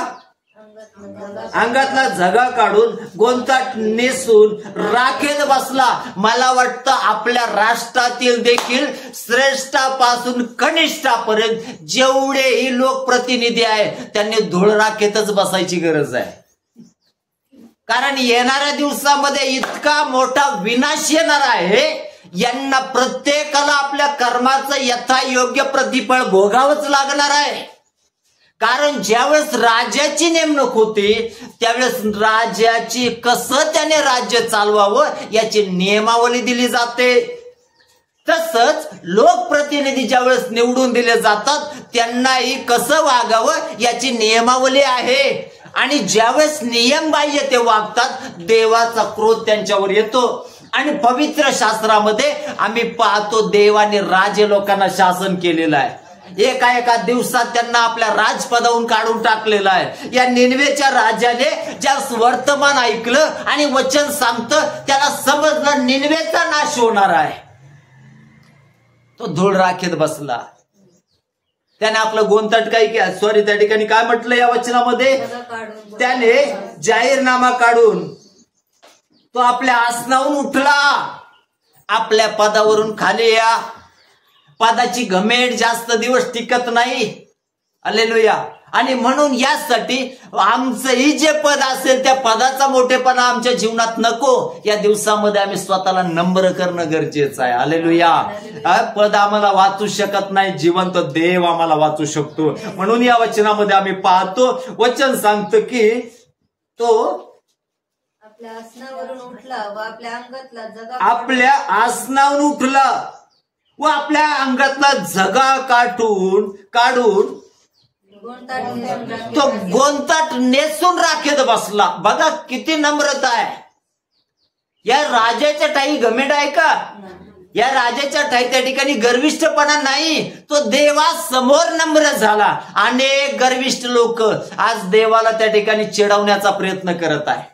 अंगातला झगा काढून गोंताट नेसून राखेत बसला. मला वाटतं आपल्या राष्ट्रातील देखील श्रेष्ठापासून कनिष्ठापर्यंत जेवढेही लोकप्रतिनिधी आहे त्यांनी धूळ राखेतच बसायची गरज आहे. कारण येणाऱ्या दिवसामध्ये इतका मोठा विनाश येणार आहे, यांना प्रत्येकाला आपल्या कर्माचं यथायोग्य प्रतिफळ भोगावंच लागणार आहे. कारण ज्यावेळेस राजाची नेमणूक होती त्यावेळेस राजाची कसं त्याने राज्य चालवावं याची नियमावली दिली जाते. तसंच लोकप्रतिनिधी ज्यावेळेस निवडून दिले जातात त्यांनाही कसं वागावं याची नियमावली आहे. आणि ज्यावेळेस नियमबाह्य ते वागतात देवाचा क्रोध त्यांच्यावर येतो. आणि पवित्र शास्त्रामध्ये आम्ही पाहतो देवाने राजे लोकांना शासन केलेलं आहे. एका दिवसात त्यांना आपल्या राजपदावरून काढून टाकलेलं आहे. या निनवेच्या राजाने ज्या वर्तमान ऐकलं आणि वचन सांगतं त्याला समजलं निनवेचा नाश होणार आहे. तो धूळ राखेत बसला. त्याने आपलं गोंताट काय त्या ठिकाणी काय म्हटलं या वचनामध्ये, त्याने जाहीरनामा काढून तो आपल्या आसनावरून उठला. आपल्या पदावरून खाली या. पदाची घमेड जास्त दिवस टिकत नाही. हालेलुया. आणि म्हणून यासाठी आमचंही जे पद असेल त्या पदाचा मोठेपणा आमच्या जीवनात नको. या दिवसामध्ये आम्ही स्वतःला नम्र करणं गरजेचं आहे. हालेलुया. पद आम्हाला वाचू शकत नाही, जिवंत देव आम्हाला वाचू शकतो. म्हणून या वचनामध्ये आम्ही पाहतो, वचन सांगतं की तो आपल्या आसनावरून उठला व आपल्या अंगातला झगा काढून तो गोंताट नेसून राखेत बसला. बघा किती नम्रता आहे. या राजाच्या ठाई घमेंड आहे का? या राजाच्या ठाई त्या ठिकाणी गर्विष्ठपणा नाही. तो देवासमोर नम्र झाला. अनेक गर्विष्ठ लोक आज देवाला त्या ठिकाणी चिडवण्याचा प्रयत्न करत आहे.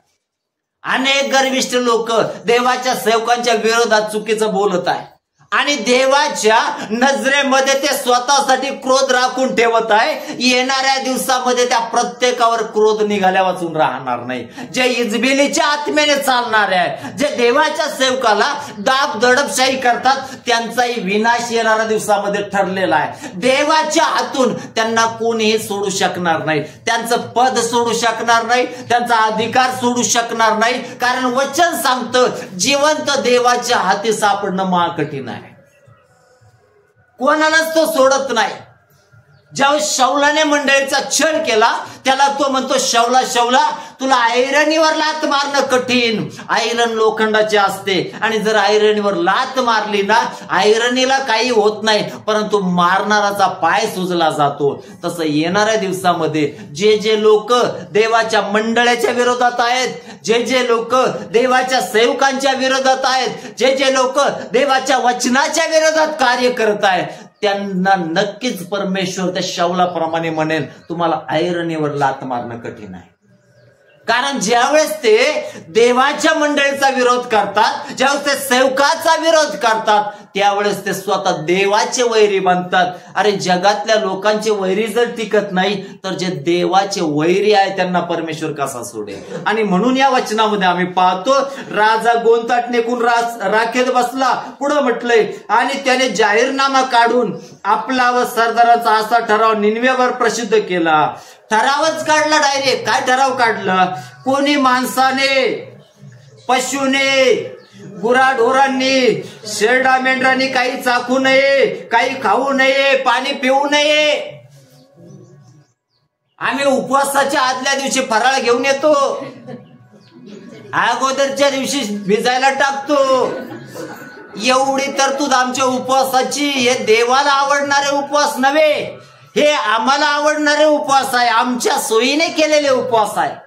अनेक गर्विष्ठ लोक देवाच्या सेवकांच्या विरोधात चुकीचं बोलत आहे. आणि देवाच्या नजरेमध्ये ते स्वतःसाठी क्रोध राखून ठेवत आहे. येणाऱ्या दिवसामध्ये त्या प्रत्येकावर क्रोध निघाल्या वाचून राहणार नाही. जे इजबेलीच्या आत्म्याने चालणारे आहे, जे देवाच्या सेवकाला दाब दडपशाही करतात, त्यांचाही विनाश येणाऱ्या दिवसामध्ये ठरलेला आहे. देवाच्या हातून त्यांना कोणीही सोडू शकणार नाही. त्यांचं पद सोडू शकणार नाही, त्यांचा अधिकार सोडू शकणार नाही. कारण वचन सांगतं जिवंत देवाच्या हाती सापडणं महाकठीण आहे. कोणालाच तो सोडत नाही. ज्यावेळेस शौलाने मंडळीचा छळ केला त्याला तो म्हणतो, शौला शौला तुला ऐरणीवर लात मारणं कठीण. ऐरण लोखंडाचे असते आणि जर ऐरणीवर लात मारली ना ऐरणीला काही होत नाही, परंतु मारणाराचा पाय सुजला जातो. तसं येणाऱ्या दिवसामध्ये जे जे लोक देवाच्या मंडळाच्या विरोधात आहेत, जे जे लोक देवाच्या सेवकांच्या विरोधात आहेत, जे जे लोक देवाच्या वचनाच्या विरोधात कार्य करत आहेत, त्यांना नक्कीच परमेश्वर त्या शौलाप्रमाणे म्हणेल तुम्हाला ऐरणीवर लात मारणं कठीण आहे. कारण ज्यावेळेस ते देवाच्या मंडळीचा विरोध करतात, ज्यावेळेस ते सेवकाचा विरोध करतात, त्यावेळेस ते स्वतः देवाचे वैरी बनतात. अरे जगातल्या लोकांचे वैरी जर टिकत नाही तर जे देवाचे वैरी आहे त्यांना परमेश्वर कसा सोडेल. आणि म्हणून या वचनामध्ये आम्ही पाहतो राजा गोंताट नेकून राखेत बसला. पुढे म्हटलंय आणि त्याने जाहीरनामा काढून आपला व सरदाराचा असा ठराव निनवेवर प्रसिद्ध केला. ठरावच काढला डायरेक्ट. काय ठराव काढला? कोणी माणसाने, पशुने, गुराढोरांनी, शेरडा मेंढरांनी काही चाखू नये, काही खाऊ नये, पाणी पिऊ नये. आम्ही उपवासाच्या आदल्या दिवशी फराळ घेऊन येतो, अगोदरच्या दिवशी भिजायला टाकतो. एवढी तरतूद आमच्या उपवासाची. हे देवाला आवडणारे उपवास नव्हे, हे आम्हाला आवडणारे उपवास आहे, आमच्या सोयीने केलेले उपवास आहे.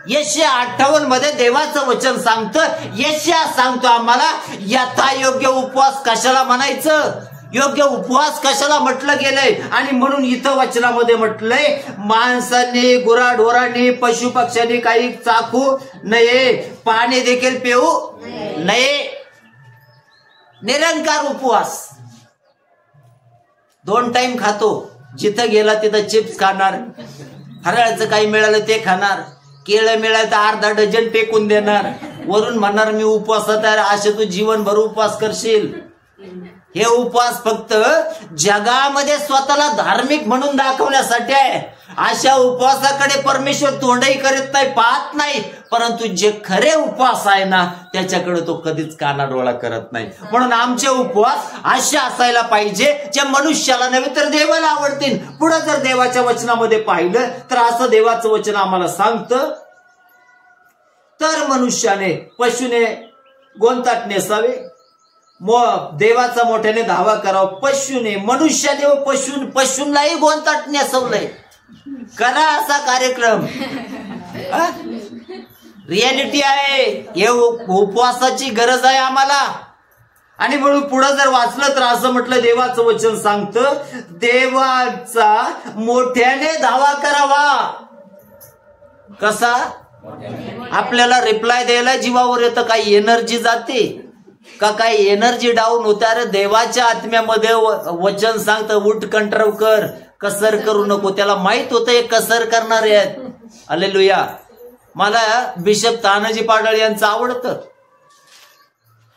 यशया 58 मध्ये देवाचं वचन सांगतं, यशया सांगतो आम्हाला यथायोग्य उपवास कशाला म्हणायचं, योग्य उपवास कशाला म्हटलं गेलंय. आणि म्हणून इथं वचनामध्ये म्हटलंय माणसांनी, गुराढोरांनी, पशु पक्ष्यांनी काही चाखू नये, पाणी देखील पिऊ नये. निरंकार उपवास. 2 टाइम खातो, जिथं गेला तिथं चिप्स खाणार, फराळाचं काही मिळालं ते खाणार, केळं मिळालं तर अर्धा डझन टेकून देणार, वरून म्हणणार मी उपवासात आहे, असे तू जीवनभर उपवास करशील. हे उपवास फक्त जगामध्ये स्वतःला धार्मिक म्हणून दाखवण्यासाठी आहे. अशा उपवासाकडे परमेश्वर तोंडही करत नाही, पाहत नाही, परंतु जे खरे उपवास आहे ना त्याच्याकडे तो कधीच कानाडोळा करत नाही. म्हणून आमचे उपवास असे असायला पाहिजे जे मनुष्याला नव्हे तर देवाला आवडतील. पुढे जर देवाच्या वचनामध्ये पाहिलं तर असं देवाचं वचन आम्हाला सांगतं, तर मनुष्याने पशुने गोंताट नेसावे, देवाचा मोठ्याने धावा करावा. पशुने, मनुष्याने व पशूंनाही गोंताट नेसवलंय. करा असा कार्यक्रम. रियालिटी आहे, हे उपवासाची गरज आहे आम्हाला. आणि म्हणून पुढे जर वाचलं तर असं म्हटलं, देवाचं वचन सांगतं, देवाचा मोठ्याने धावा करावा. कसा? आपल्याला रिप्लाय द्यायला जीवावर येतं, काही एनर्जी जाते का, काही एनर्जी डाऊन होते. अरे देवाच्या आत्म्यामध्ये वचन सांगतं, उठ कंट्रोल कर, कसर करू नको. त्याला माहित होतं हे कसर करणारे आहेत. हालेलुया. मला बिशप तानाजी पाडळ यांचं आवडतं.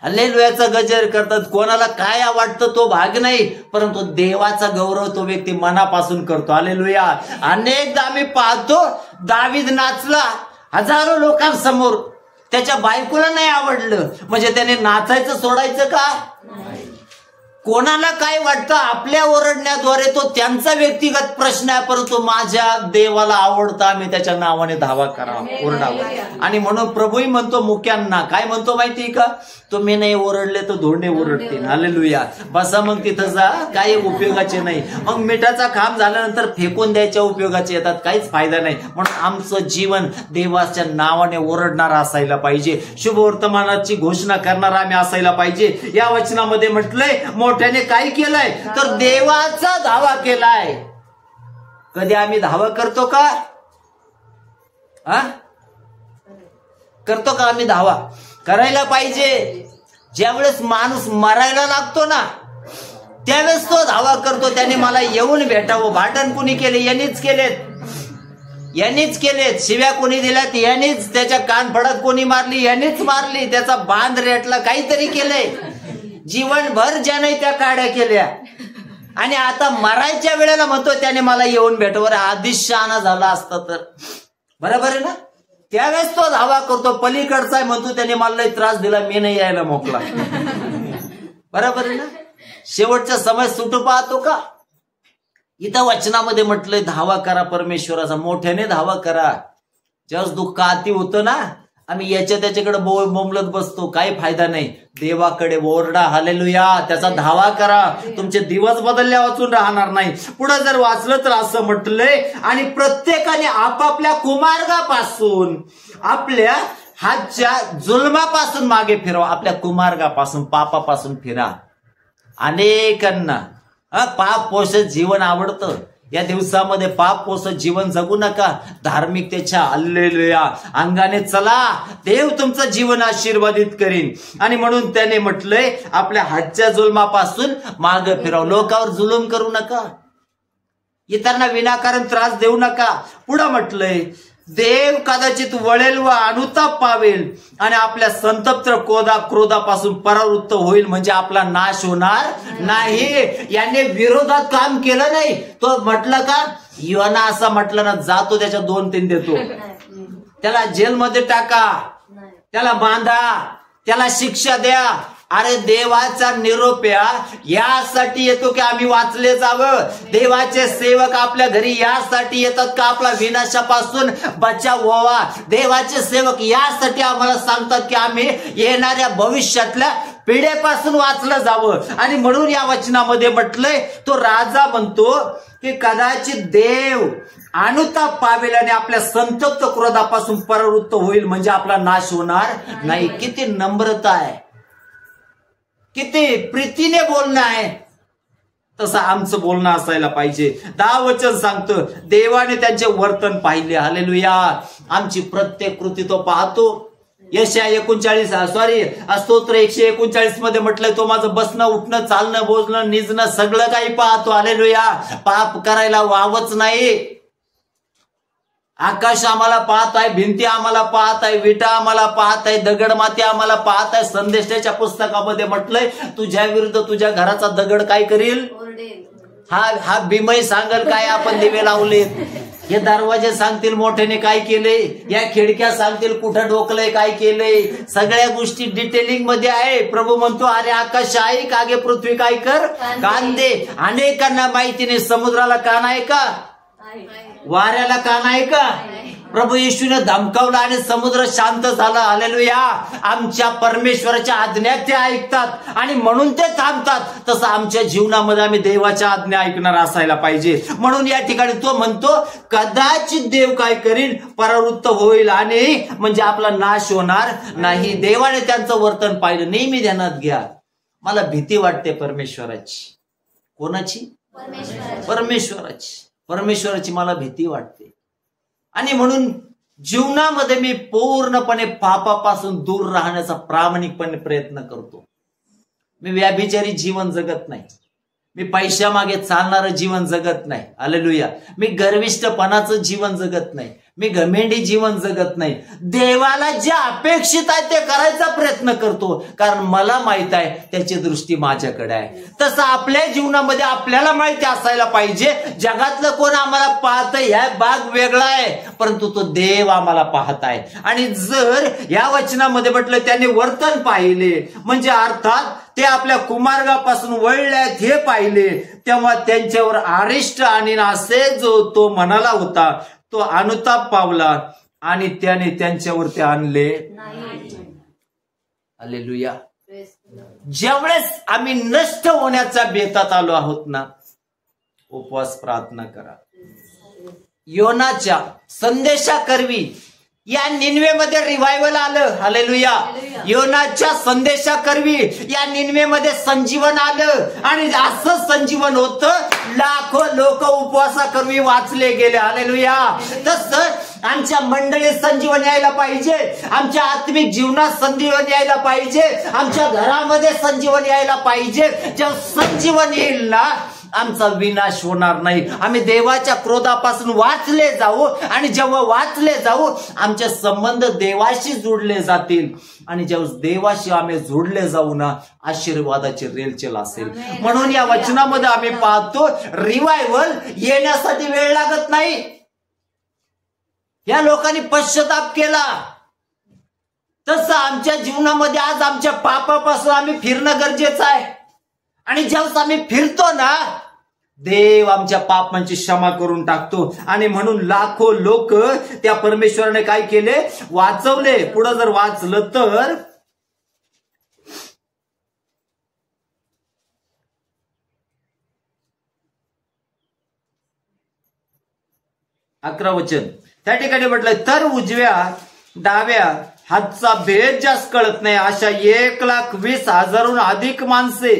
हालेलुयाचा गजर करतात. कोणाला काय वाटतं तो भाग नाही, परंतु देवाचा गौरव तो व्यक्ती मनापासून करतो. हालेलुया. अनेकदा आम्ही पाहतो दावीद नाचला हजारो लोकांसमोर, त्याच्या बायकोला नाही आवडलं, म्हणजे त्याने नाचायचं सोडायचं का? कोणाला काय वाटतं आपल्या ओरडण्याद्वारे तो त्यांचा व्यक्तिगत प्रश्न आहे, परंतु माझ्या देवाला आवडतं, आम्ही त्याच्या नावाने धावा करावा, ओरडावा. आणि म्हणून प्रभूही म्हणतो मुक्यांना, काय म्हणतो माहितीये का, तुम्ही नाही ओरडले तर धोंडे ओरडतील. हालेलुया. बसा मग तिथं जा, काही उपयोगाचे नाही. मग मिठाचा खांब झाल्यानंतर फेकून द्यायच्या उपयोगाचे येतात, काहीच फायदा नाही. म्हणून आमचं जीवन देवाच्या नावाने ओरडणारा असायला पाहिजे, शुभ वर्तमानाची घोषणा करणारा आम्ही असायला पाहिजे. या वचनामध्ये म्हटलंय, मोठ्याने काय केलंय तर देवाचा धावा केलाय. कधी आम्ही धावा करतो का? करतो का आम्ही धावा? करायला पाहिजे. ज्यावेळेस माणूस मरायला लागतो ना त्यावेळेस तो धावा करतो, त्याने मला येऊन भेटावं. भांडण कुणी केले? यांनीच केलेत. शिव्या कोणी दिल्यात? यांनीच. त्याच्या कानफडत कोणी मारली? यांनीच मारली. त्याचा बांध रेटला, काहीतरी केलंय. जीवनभर ज्याने त्या काड्या केल्या, आणि आता मरायच्या वेळेला म्हणतो त्याने मला येऊन भेटवर. आधीच शहाणा झाला असता तर. बरोबर आहे ना? त्यावेळेस तो धावा करतो. पलीकडचा आहे म्हणतो त्याने मला लई त्रास दिला, मी नाही यायला मोकला. बरोबर आहे ना? शेवटचा समय सुटू पाहतो का? इथं वचनामध्ये म्हटलंय धावा करा परमेश्वराचा, मोठ्याने धावा करा. ज्यावेळेस दुःख अति होतं ना, आम्ही याच्या त्याच्याकडे बोंबलत बसतो, काही फायदा नाही. देवाकडे ओरडा. हालेलुया. त्याचा धावा करा. तुमचे दिवस बदलल्या वाचून राहणार नाही. पुढे जर वाचलं तर असं म्हटलंय, आणि प्रत्येकाने आपापल्या कुमार्गापासून, आपल्या हातच्या जुलमापासून मागे फिरवा. आपल्या कुमार्गापासून, पापापासून फिरा. अनेकांना पाप पोषक जीवन आवडतं. या दिवसामध्ये पाप पोषक जीवन जगू नका. धार्मिकतेच्या हल्लेलुया अंगाने चला, देव तुमचं जीवन आशीर्वादित करीन. आणि म्हणून त्याने म्हटलंय, आपल्या हातच्या जुलमापासून मागे फिराव. लोकांवर जुलूम करू नका, इतरांना विनाकारण त्रास देऊ नका. पुढे म्हटलंय, देव कदाचित वळेल व अनुताप पावेल आणि आपल्या संतप्त क्रोधापासून परावृत्त होईल, म्हणजे आपला नाश होणार नाही. याने विरोधात काम केलं नाही. तो म्हटलं का, योना असा म्हटलं ना, जातो त्याच्या 2-3 देतो. त्याला जेलमध्ये टाका, त्याला बांधा, त्याला शिक्षा द्या. अरे देवाचा निरोप यासाठी येतो की आम्ही वाचले जावं. देवाचे सेवक आपल्या घरी यासाठी येतात का आपला विनाशापासून बचाव व्हावा. देवाचे सेवक यासाठी आम्हाला सांगतात की आम्ही येणाऱ्या भविष्यातल्या पिढ्यापासून वाचलं जावं. आणि म्हणून या वचनामध्ये म्हटलंय, तो राजा म्हणतो की कदाचित देव अनुताप पावेल आणि आपल्या संतप्त क्रोधापासून परावृत्त होईल, म्हणजे आपला नाश होणार नाही. किती नम्रता आहे, किती प्रीतीने बोलणं आहे. तसं आमचं बोलणं असायला पाहिजे. 10 वचन सांगतं, देवाने त्यांचे वर्तन पाहिले. हालेलुया. आमची प्रत्येक कृती तो पाहतो. यशाया 39 स्तोत्र 139 मध्ये म्हटलंय, तो माझं बसणं, उठणं, चालणं, बोलणं, निजणं सगळं काही पाहतो. हालेलुया. पाप करायला वावच नाही. आकाश आम्हाला पाहत आहे, भिंती आम्हाला पाहत आहे, विटा आम्हाला पाहत आहे, दगड माती आम्हाला पाहत आहे. संदेशाच्या पुस्तकामध्ये म्हटलंय तुझ्या विरुद्ध तुझ्या घराचा दगड काय करील, हा बिमय सांगल काय आपण दिवे लावले, हे दरवाजे सांगतील मोठ्याने काय केले, या खिडक्या सांगतील कुठं डोकलंय काय केलंय. सगळ्या गोष्टी डिटेलिंग मध्ये आहे. प्रभू म्हणतो अरे आकाश ऐक, आगे पृथ्वी काय कर, कान दे. अनेकांना माहिती नाही समुद्राला कान आहे का, वाऱ्याला कान आहे का. प्रभू येशूने धमकावलं आणि समुद्र शांत झाला. हालेलुया. आमच्या परमेश्वराच्या आज्ञा ते ऐकतात आणि म्हणून ते थांबतात. तसं आमच्या जीवनामध्ये आम्ही देवाच्या आज्ञा ऐकणार असायला पाहिजे. म्हणून या ठिकाणी तो म्हणतो कदाचित देव काय करील, परावृत्त होईल आणि म्हणजे आपला नाश होणार नाही. देवाने त्यांचं वर्तन पाहिलं. नेहमी ध्यानात घ्या, मला भीती वाटते परमेश्वराची. कोणाची, परमेश्वराची मला भीती वाटते. आणि म्हणून जीवनामध्ये मी पूर्णपणे पापापासून दूर राहण्याचा प्रामाणिकपणे प्रयत्न करतो. मी व्याभिचारी जीवन जगत नाही, मी पैशामागे चालणारं जीवन जगत नाही. हालेलुया. मी गर्विष्ठपणाचं जीवन जगत नाही, मी घमेंडी जीवन जगत नाही. देवाला जे अपेक्षित आहे ते करायचा प्रयत्न करतो, कारण मला माहित आहे त्याची दृष्टी माझ्याकडे आहे. तसं आपल्या जीवनामध्ये आपल्याला माहिती असायला पाहिजे जगातलं कोण आम्हाला पाहतंय, ह्या भाग वेगळा आहे, परंतु तो देव आम्हाला पाहत आहे. आणि जर या वचनामध्ये म्हटलं त्यांनी वर्तन पाहिले, म्हणजे अर्थात ते आपल्या कुमार्गापासून वळल्यात हे पाहिले, तेव्हा त्यांच्यावर अरिष्ट आणि असे जो तो म्हणाला होता तो अनुताप पावला आणि त्याने त्यांच्यावर ते आणले. हालेलुया. ज्यावेळेस आम्ही नष्ट होण्याच्या बेतात आलो आहोत ना, उपवास प्रार्थना करा. योनाच्या संदेशाकरवी या निनवेमध्ये रिवायवल आलं. हालेलुया. योनाच्या संदेशाकरवी या निनवेमध्ये संजीवन आलं आणि असं संजीवन होतं, लाखो लोक उपवासाकरवी वाचले गेले. हालेलुया. तसं आमच्या मंडळीत संजीवन यायला पाहिजे, आमच्या आत्मिक जीवनात संजीवन यायला पाहिजे, आमच्या घरामध्ये संजीवन यायला पाहिजे. जेव्हा संजीवन येईल ना, आमचा विनाश होणार नाही. आम्ही देवाच्या क्रोधापासून वाचले जाऊ आणि जेव्हा वाचले जाऊ आमचे संबंध देवाशी जोडले जातील. आणि जेव्हा देवाशी आम्ही जोडले जाऊ ना, आशीर्वादाची रेलचेल असेल. म्हणून या वचनामध्ये आम्ही पाहतो रिवायवल येण्यासाठी वेळ लागत नाही. या लोकांनी पश्चाताप केला. तसं आमच्या जीवनामध्ये आज आमच्या पापापासून आम्ही फिरणं गरजेचं आहे. आणि जेव्हा आम्ही फिरतो ना, देव आमच्या पापांची क्षमा करून टाकतो. आणि म्हणून लाखो लोक त्या परमेश्वराने काय केले, वाचवले. पुढे जर वाचलं तर 11 वचन त्या ठिकाणी म्हटलंय, तर उजव्या डाव्या हातचा भेद जास्त कळत नाही अशा 1,20,000हून अधिक माणसे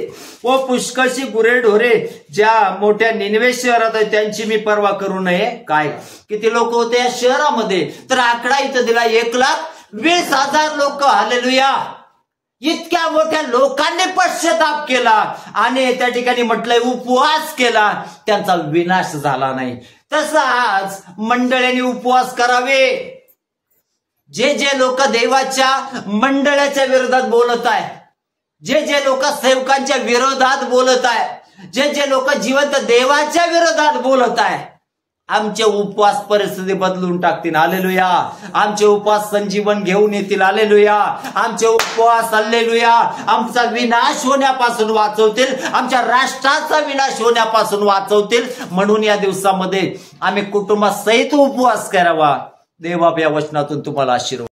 व पुष्कळशी गुरेढोरे ज्या मोठ्या निनवे शहरात आहे त्यांची मी पर्वा करू नये. काय किती लोक होते या शहरामध्ये, तर आकडा इथं दिला 1,20,000 लोक. हालेलुया. इतक्या मोठ्या लोकांनी पश्चाताप केला आणि त्या ठिकाणी म्हटलंय उपवास केला, त्यांचा विनाश झाला नाही. तसं आज मंडळींनी उपवास करावे. जे जे लोक देवाच्या मंडळाच्या विरोधात बोलत आहे, जे जे लोक सेवकांच्या विरोधात बोलत आहे, जे जे लोक जिवंत देवाच्या विरोधात बोलत आहे, आमचे उपवास परिस्थिती बदलून टाकतील. हालेलुया. आमचे उपवास संजीवन घेऊन येतील. हालेलुया. आमचे उपवास हालेलुया आमचा विनाश होण्यापासून वाचवतील, आमच्या राष्ट्राचा विनाश होण्यापासून वाचवतील. म्हणून या दिवसामध्ये आम्ही कुटुंबासहित उपवास करावा. देवा या वचनातून तुम्हाला आशीर्वाद.